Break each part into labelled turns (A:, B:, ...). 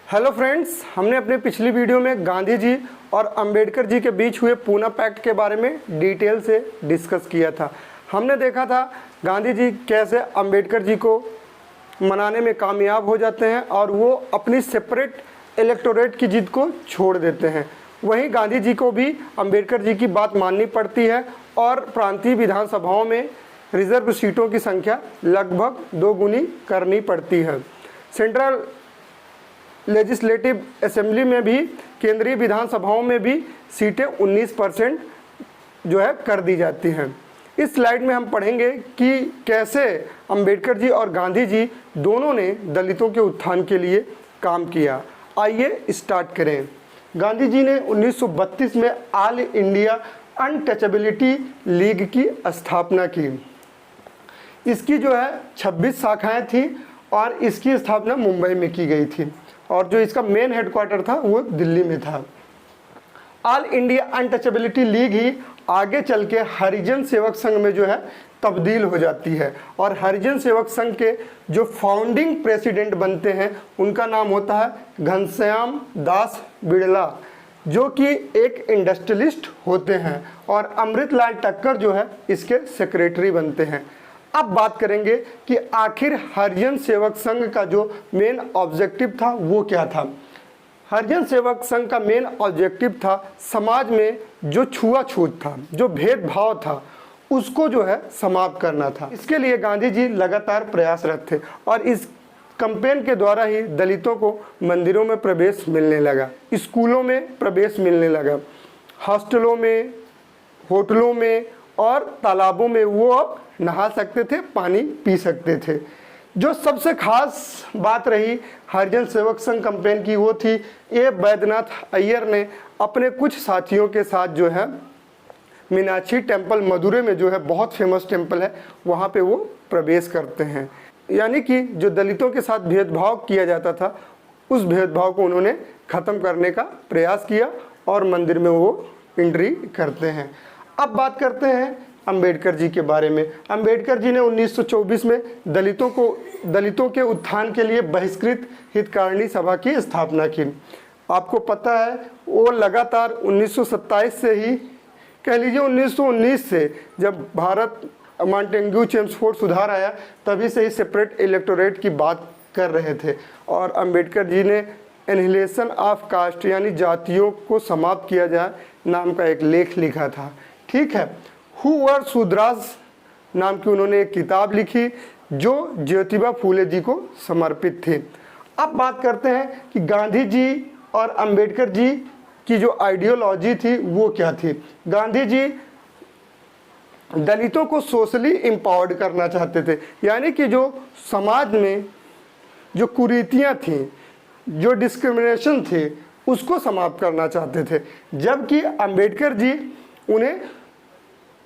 A: Hello friends, हमने अपने पिछली वीडियो में गांधी जी और अंबेडकर जी के बीच हुए पूना पैक्ट के बारे में डिटेल से डिस्कस किया था। हमने देखा था गांधी जी कैसे अंबेडकर जी को मनाने में कामयाब हो जाते हैं और वो अपनी सेपरेट इलेक्टोरेट की जिद को छोड़ देते हैं। वहीं गांधी जी को भी अंबेडकर जी की बात माननी पड़ती है और प्रांतीय विधानसभाओं में रिजर्व सीटों की संख्या लगभग 2 गुनी करनी पड़ती है। सेंट्रल लेजिस्लेटिव असेंबली में भी, केंद्रीय विधानसभाओं में भी सीटें 19% जो है कर दी जाती हैं। इस स्लाइड में हम पढ़ेंगे कि कैसे अंबेडकर जी और गांधी जी दोनों ने दलितों के उत्थान के लिए काम किया। आइए स्टार्ट करें। गांधी जी ने 1932 में ऑल इंडिया अनटचेबिलिटी लीग की स्थापना की। इसकी जो है 26 शाखाएं थी और इसकी स्थापना मुंबई में की गई थी और जो इसका मेन हेडक्वार्टर था वो दिल्ली में था। ऑल इंडिया अनटचेबिलिटी लीग ही आगे चल के हरिजन सेवक संघ में जो है तब्दील हो जाती है और हरिजन सेवक संघ के जो फाउंडिंग प्रेसिडेंट बनते हैं उनका नाम होता है घनश्याम दास बिड़ला, जो कि एक इंडस्ट्रियलिस्ट होते हैं, और अमृतलाल टक्कर जो है इसके सेक्रेटरी बनते हैं। अब बात करेंगे कि आखिर हरिजन सेवक संघ का जो मेन ऑब्जेक्टिव था वो क्या था। हरिजन सेवक संघ का मेन ऑब्जेक्टिव था समाज में जो छुआछूत था, जो भेदभाव था, उसको जो है समाप्त करना था। इसके लिए गांधी जी लगातार प्रयासरत थे और इस कैंपेन के द्वारा ही दलितों को मंदिरों में प्रवेश मिलने लगा, स्कूलों में प्रवेश मिलने लगा, हॉस्टलों में, होटलों में और तालाबों में वो अब नहा सकते थे, पानी पी सकते थे। जो सबसे खास बात रही हरिजन सेवक संघ कैंपेन की वो थी ए बैद्यनाथ अय्यर ने अपने कुछ साथियों के साथ जो है मीनाक्षी टेम्पल मदुरै में जो है बहुत फेमस टेम्पल है, वहाँ पे वो प्रवेश करते हैं। यानी कि जो दलितों के साथ भेदभाव किया जाता था उस भेदभाव को उन्होंने ख़त्म करने का प्रयास किया और मंदिर में वो एंट्री करते हैं। अब बात करते हैं अंबेडकर जी के बारे में। अंबेडकर जी ने 1924 में दलितों के उत्थान के लिए बहिष्कृत हितकारिणी सभा की स्थापना की। आपको पता है वो लगातार 1927 से ही, कह लीजिए 1919 से, जब भारत मॉन्टेग्यू चेम्सफोर्ड सुधार आया तभी से ही सेपरेट इलेक्टोरेट की बात कर रहे थे और अंबेडकर जी ने एनिहिलेशन ऑफ कास्ट यानी जातियों को समाप्त किया जाए नाम का एक लेख लिखा था। ठीक है, हु वर शूद्रास नाम की उन्होंने एक किताब लिखी जो ज्योतिबा फूले जी को समर्पित थी। अब बात करते हैं कि गांधी जी और अंबेडकर जी की जो आइडियोलॉजी थी वो क्या थी। गांधी जी दलितों को सोशली एम्पावर्ड करना चाहते थे, यानी कि जो समाज में जो कुरीतियाँ थीं, जो डिस्क्रिमिनेशन थे, उसको समाप्त करना चाहते थे, जबकि अंबेडकर जी उन्हें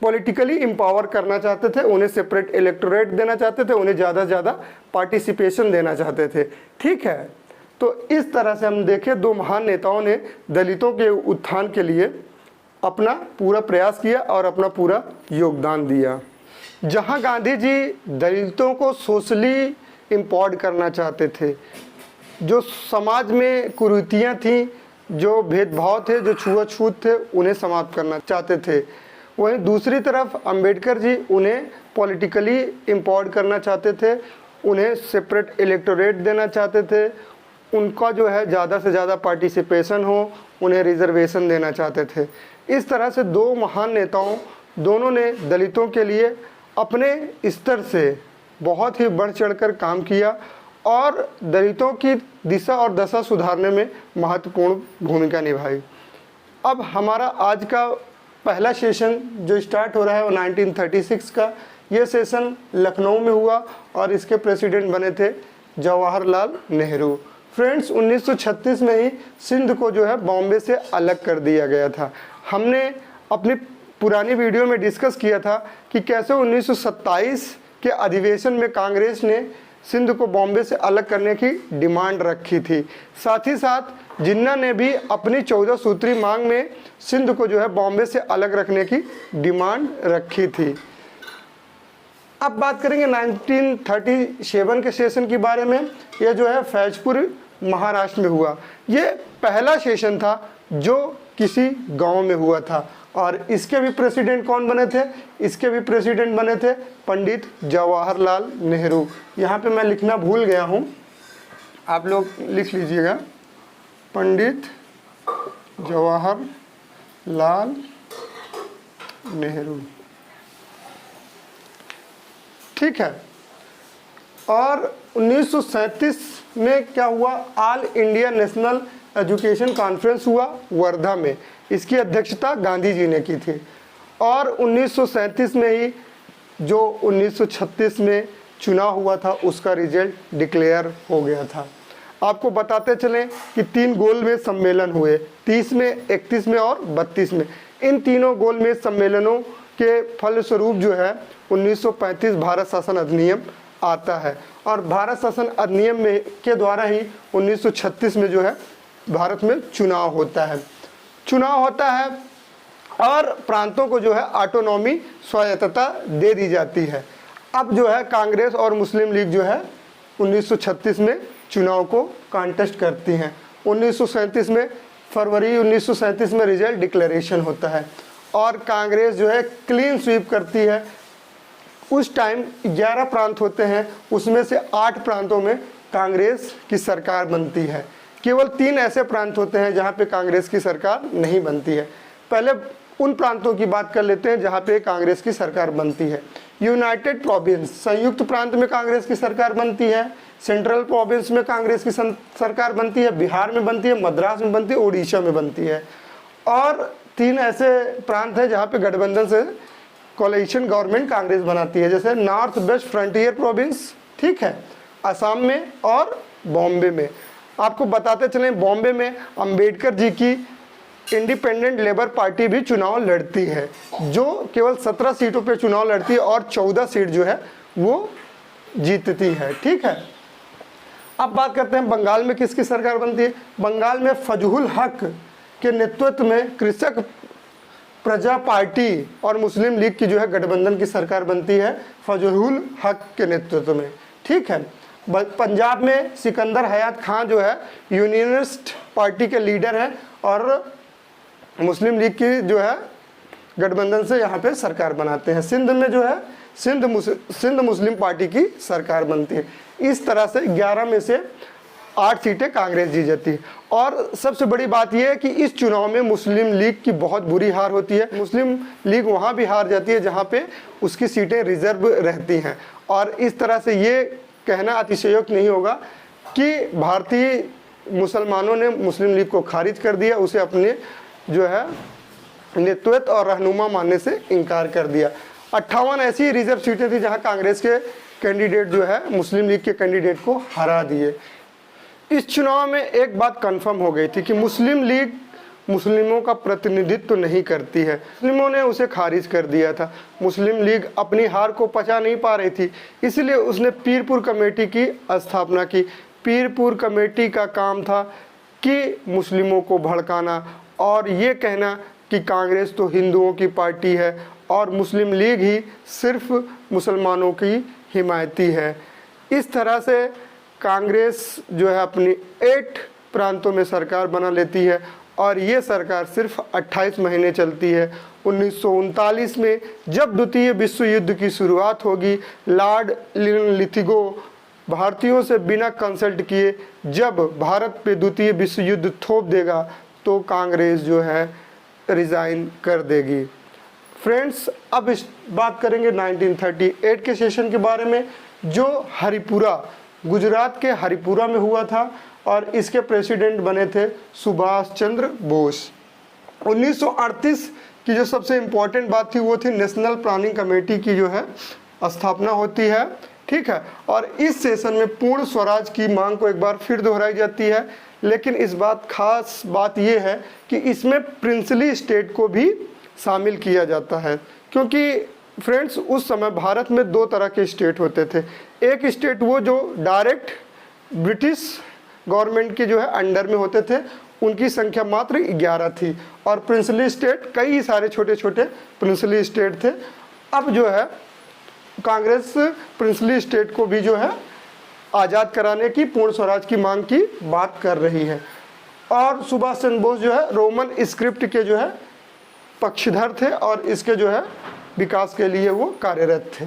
A: पॉलिटिकली एम्पावर करना चाहते थे, उन्हें सेपरेट इलेक्टोरेट देना चाहते थे, उन्हें ज़्यादा से ज़्यादा पार्टिसिपेशन देना चाहते थे। ठीक है, तो इस तरह से हम देखें दो महान नेताओं ने दलितों के उत्थान के लिए अपना पूरा प्रयास किया और अपना पूरा योगदान दिया। जहां गांधी जी दलितों को सोशली एम्पावर्ड करना चाहते थे, जो समाज में कुरीतियाँ थीं, जो भेदभाव थे, जो छुआछूत थे, उन्हें समाप्त करना चाहते थे, वहीं दूसरी तरफ अंबेडकर जी उन्हें पॉलिटिकली एम्पावर्ड करना चाहते थे, उन्हें सेपरेट इलेक्टोरेट देना चाहते थे, उनका जो है ज़्यादा से ज़्यादा पार्टिसिपेशन हो, उन्हें रिजर्वेशन देना चाहते थे। इस तरह से दो महान नेताओं दोनों ने दलितों के लिए अपने स्तर से बहुत ही बढ़ चढ़कर काम किया और दलितों की दिशा और दशा सुधारने में महत्वपूर्ण भूमिका निभाई। अब हमारा आज का पहला सेशन जो स्टार्ट हो रहा है वो 1936 का, ये सेशन लखनऊ में हुआ और इसके प्रेसिडेंट बने थे जवाहरलाल नेहरू। फ्रेंड्स, 1936 में ही सिंध को जो है बॉम्बे से अलग कर दिया गया था। हमने अपनी पुरानी वीडियो में डिस्कस किया था कि कैसे 1927 के अधिवेशन में कांग्रेस ने सिंध को बॉम्बे से अलग करने की डिमांड रखी थी। साथ ही साथ जिन्ना ने भी अपनी 14 सूत्री मांग में सिंध को जो है बॉम्बे से अलग रखने की डिमांड रखी थी। अब बात करेंगे 1937 के सेशन के बारे में। यह जो है फैजपुर महाराष्ट्र में हुआ। ये पहला सेशन था जो किसी गांव में हुआ था। और इसके भी प्रेसिडेंट कौन बने थे? इसके भी प्रेसिडेंट बने थे पंडित जवाहरलाल नेहरू। यहाँ पे मैं लिखना भूल गया हूँ, आप लोग लिख लीजिएगा, पंडित जवाहरलाल नेहरू। ठीक है। और 1937 में क्या हुआ? All India national education conference हुआ वर्धा में। इसकी अध्यक्षता गांधी जी ने की थी। और 1937 में ही जो 1936 में चुनाव हुआ था उसका रिजल्ट डिक्लेयर हो गया था। आपको बताते चलें कि 3 गोलमेज सम्मेलन हुए, 30 में, 31 में और 32 में। इन तीनों गोलमेज सम्मेलनों के फलस्वरूप जो है 1935 भारत शासन अधिनियम आता है। और भारत शासन अधिनियम में के द्वारा ही 1936 में जो है भारत में चुनाव होता है और प्रांतों को जो है ऑटोनॉमी, स्वायत्तता दे दी जाती है। अब जो है कांग्रेस और मुस्लिम लीग जो है 1936 में चुनाव को कॉन्टेस्ट करती हैं। 1937 में, फरवरी 1937 में रिजल्ट डिक्लेरेशन होता है और कांग्रेस जो है क्लीन स्वीप करती है। उस टाइम 11 प्रांत होते हैं, उसमें से 8 प्रांतों में कांग्रेस की सरकार बनती है। केवल 3 ऐसे प्रांत होते हैं जहां पे कांग्रेस की सरकार नहीं बनती है। पहले उन प्रांतों की बात कर लेते हैं जहां पे कांग्रेस की सरकार बनती है। यूनाइटेड प्रोविंस, संयुक्त प्रांत में कांग्रेस की सरकार बनती है। सेंट्रल प्रोविंस में कांग्रेस की सरकार बनती है। बिहार में बनती है, मद्रास में बनती है, उड़ीसा में बनती है। और 3 ऐसे प्रांत हैं जहाँ पे गठबंधन से कोलिशन गवर्नमेंट कांग्रेस बनाती है, जैसे नॉर्थ वेस्ट फ्रंटियर प्रोविंस, ठीक है, असम में और बॉम्बे में। आपको बताते चलें बॉम्बे में अंबेडकर जी की इंडिपेंडेंट लेबर पार्टी भी चुनाव लड़ती है, जो केवल 17 सीटों पे चुनाव लड़ती है और 14 सीट जो है वो जीतती है। ठीक है। अब बात करते हैं बंगाल में किसकी सरकार बनती है। बंगाल में फजहुल हक के नेतृत्व में कृषक प्रजा पार्टी और मुस्लिम लीग की जो है गठबंधन की सरकार बनती है फजहुल हक के नेतृत्व में। ठीक है। पंजाब में सिकंदर हयात खां जो है यूनियनिस्ट पार्टी के लीडर हैं और मुस्लिम लीग की जो है गठबंधन से यहाँ पे सरकार बनाते हैं। सिंध में जो है सिंध मुस्लिम पार्टी की सरकार बनती है। इस तरह से 11 में से 8 सीटें कांग्रेस जीत जाती है। और सबसे बड़ी बात यह है कि इस चुनाव में मुस्लिम लीग की बहुत बुरी हार होती है। मुस्लिम लीग वहाँ भी हार जाती है जहाँ पे उसकी सीटें रिजर्व रहती हैं। और इस तरह से ये कहना अतिशयोक्ति नहीं होगा कि भारतीय मुसलमानों ने मुस्लिम लीग को खारिज कर दिया, उसे अपने जो है नेतृत्व और रहनुमा मानने से इनकार कर दिया। 58 ऐसी रिजर्व सीटें थी जहां कांग्रेस के कैंडिडेट जो है मुस्लिम लीग के कैंडिडेट को हरा दिए। इस चुनाव में एक बात कंफर्म हो गई थी कि मुस्लिम लीग मुस्लिमों का प्रतिनिधित्व नहीं करती है। मुस्लिमों ने उसे खारिज कर दिया था। मुस्लिम लीग अपनी हार को पचा नहीं पा रही थी, इसलिए उसने पीरपुर कमेटी की स्थापना की। पीरपुर कमेटी का काम था कि मुस्लिमों को भड़काना और ये कहना कि कांग्रेस तो हिंदुओं की पार्टी है और मुस्लिम लीग ही सिर्फ मुसलमानों की हिमायती है। इस तरह से कांग्रेस जो है अपनी 8 प्रांतों में सरकार बना लेती है और ये सरकार सिर्फ 28 महीने चलती है। 1939 में जब द्वितीय विश्व युद्ध की शुरुआत होगी, लॉर्ड लिथिगो भारतीयों से बिना कंसल्ट किए जब भारत पे द्वितीय विश्व युद्ध थोप देगा तो कांग्रेस जो है रिज़ाइन कर देगी। फ्रेंड्स, अब इस बात करेंगे 1938 के सेशन के बारे में, जो हरिपुरा, गुजरात के हरिपुरा में हुआ था और इसके प्रेसिडेंट बने थे सुभाष चंद्र बोस। 1938 की जो सबसे इम्पोर्टेंट बात थी वो थी नेशनल प्लानिंग कमेटी की जो है स्थापना होती है। ठीक है। और इस सेशन में पूर्ण स्वराज की मांग को एक बार फिर दोहराई जाती है, लेकिन इस बात खास बात यह है कि इसमें प्रिंसली स्टेट को भी शामिल किया जाता है, क्योंकि फ्रेंड्स उस समय भारत में 2 तरह के स्टेट होते थे। एक स्टेट वो जो डायरेक्ट ब्रिटिश गवर्नमेंट के जो है अंडर में होते थे, उनकी संख्या मात्र 11 थी, और प्रिंसली स्टेट कई सारे छोटे छोटे प्रिंसली स्टेट थे। अब जो है कांग्रेस प्रिंसली स्टेट को भी जो है आज़ाद कराने की, पूर्ण स्वराज की मांग की बात कर रही है। और सुभाष चंद्र बोस जो है रोमन स्क्रिप्ट के जो है पक्षधर थे और इसके जो है विकास के लिए वो कार्यरत थे।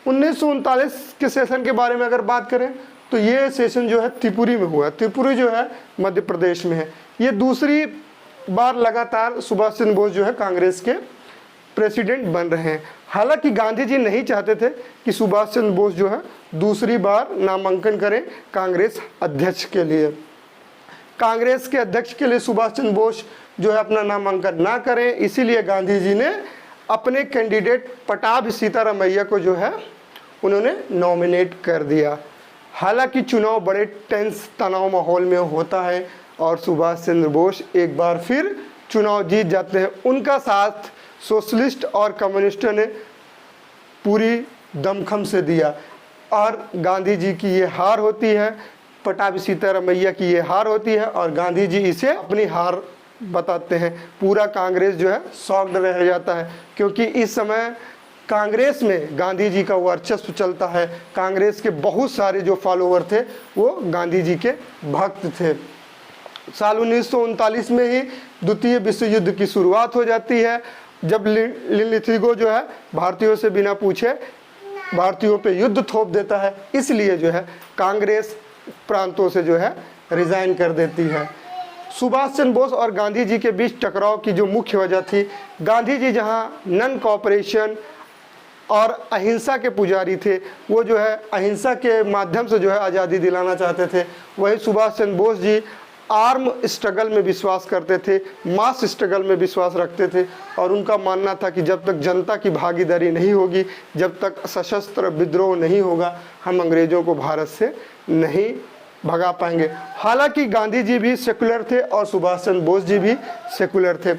A: 1939 के सेशन के बारे में अगर बात करें तो ये सेशन जो है त्रिपुरी में हुआ। त्रिपुरी जो है मध्य प्रदेश में है। ये दूसरी बार लगातार सुभाष चंद्र बोस जो है कांग्रेस के प्रेसिडेंट बन रहे हैं। हालांकि गांधी जी नहीं चाहते थे कि सुभाष चंद्र बोस जो है दूसरी बार नामांकन करें कांग्रेस अध्यक्ष के लिए। कांग्रेस के अध्यक्ष के लिए सुभाष चंद्र बोस जो है अपना नामांकन ना करें, इसीलिए गांधी जी ने अपने कैंडिडेट पटाभी सीतारामैया को जो है उन्होंने नॉमिनेट कर दिया। हालांकि चुनाव बड़े टेंस तनाव माहौल में होता है और सुभाष चंद्र बोस एक बार फिर चुनाव जीत जाते हैं। उनका साथ सोशलिस्ट और कम्युनिस्टों ने पूरी दमखम से दिया और गांधी जी की ये हार होती है, पटाभी सीतारामैया की ये हार होती है और गांधी जी इसे अपनी हार बताते हैं। पूरा कांग्रेस जो है शॉक्ड रह जाता है क्योंकि इस समय कांग्रेस में गांधी जी का वर्चस्व चलता है। कांग्रेस के बहुत सारे जो फॉलोअर थे वो गांधी जी के भक्त थे। साल 1939 में ही द्वितीय विश्व युद्ध की शुरुआत हो जाती है, जब लिथिगो जो है भारतीयों से बिना पूछे भारतीयों पे युद्ध थोप देता है। इसलिए जो है कांग्रेस प्रांतों से जो है रिजाइन कर देती है। सुभाष चंद्र बोस और गांधी जी के बीच टकराव की जो मुख्य वजह थी, गांधी जी जहां नॉन कोऑपरेशन और अहिंसा के पुजारी थे, वो जो है अहिंसा के माध्यम से जो है आज़ादी दिलाना चाहते थे, वहीं सुभाष चंद्र बोस जी आर्म स्ट्रगल में विश्वास करते थे, मास स्ट्रगल में विश्वास रखते थे और उनका मानना था कि जब तक जनता की भागीदारी नहीं होगी, जब तक सशस्त्र विद्रोह नहीं होगा, हम अंग्रेज़ों को भारत से नहीं भगा पाएंगे। हालांकि गांधी जी भी सेकुलर थे और सुभाष चंद्र बोस जी भी सेकुलर थे।